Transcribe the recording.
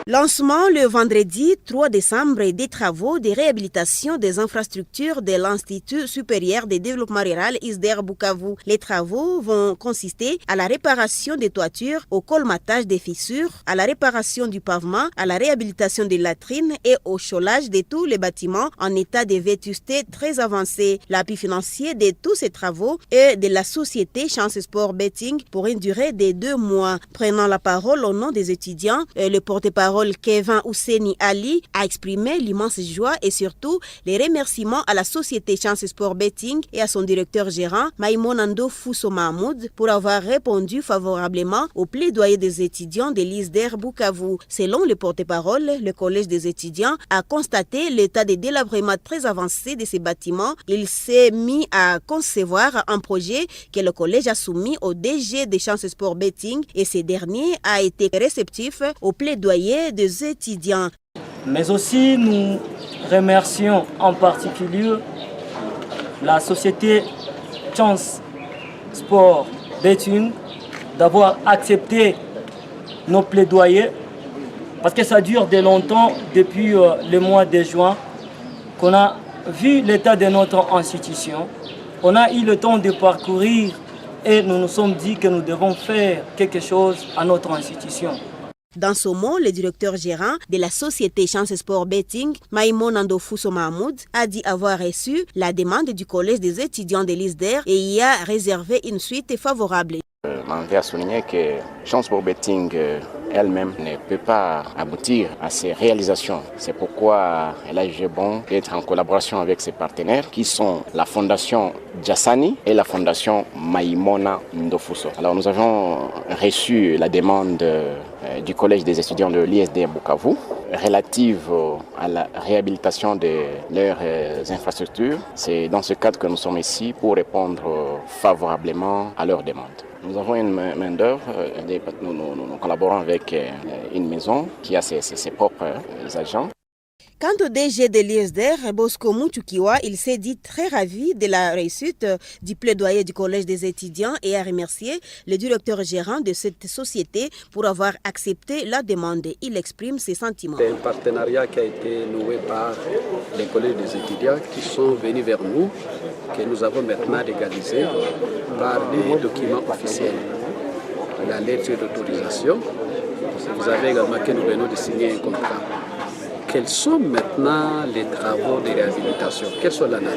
Lancement le vendredi 3 décembre des travaux de réhabilitation des infrastructures de l'Institut supérieur de développement rural ISDER Bukavu. Les travaux vont consister à la réparation des toitures, au colmatage des fissures, à la réparation du pavement, à la réhabilitation des latrines et au chaulage de tous les bâtiments en état de vétusté très avancé. L'appui financier de tous ces travaux est de la société Chance Sport Betting pour une durée de 2 mois. Prenant la parole au nom des étudiants, le porte-parole Kevin Ousseni Ali a exprimé l'immense joie et surtout les remerciements à la société Chance Sport Betting et à son directeur gérant Maïmonando Fousso Mahmoud pour avoir répondu favorablement au plaidoyer des étudiants de l'ISDER Bukavu. Selon le porte-parole, le collège des étudiants a constaté l'état de délabrement très avancé de ces bâtiments. Il s'est mis à concevoir un projet que le collège a soumis au DG de Chance Sport Betting et ce dernier a été réceptif au plaidoyer des étudiants. Mais aussi, nous remercions en particulier la société Chance Sport Betting d'avoir accepté nos plaidoyers parce que ça dure de longtemps, depuis le mois de juin, qu'on a vu l'état de notre institution. On a eu le temps de parcourir et nous nous sommes dit que nous devons faire quelque chose à notre institution. Dans ce mot, le directeur gérant de la société Chance Sport Betting, Maïmonando Fousso Mahmoud, a dit avoir reçu la demande du collège des étudiants de l'ISDER et y a réservé une suite favorable. M'envie à souligner que Chance Sport Betting elle-même ne peut pas aboutir à ses réalisations. C'est pourquoi elle a jugé bon d'être en collaboration avec ses partenaires qui sont la fondation Jassani et la fondation Maïmona Ndofuso. Alors nous avons reçu la demande du collège des étudiants de l'ISDER Bukavu relative à la réhabilitation de leurs infrastructures. C'est dans ce cadre que nous sommes ici pour répondre favorablement à leurs demandes. Nous avons une main d'œuvre, nous collaborons avec une maison qui a ses propres agents. Quant au DG de l'ISDER, Bosco Moutukiwa, il s'est dit très ravi de la réussite du plaidoyer du collège des étudiants et a remercié le directeur gérant de cette société pour avoir accepté la demande. Il exprime ses sentiments. C'est un partenariat qui a été noué par les collèges des étudiants qui sont venus vers nous, que nous avons maintenant légalisé par des documents officiels. La lettre d'autorisation, vous avez également que nous venons de signer un contrat. Quels sont maintenant les travaux de réhabilitation? Quelles sont l'analyse?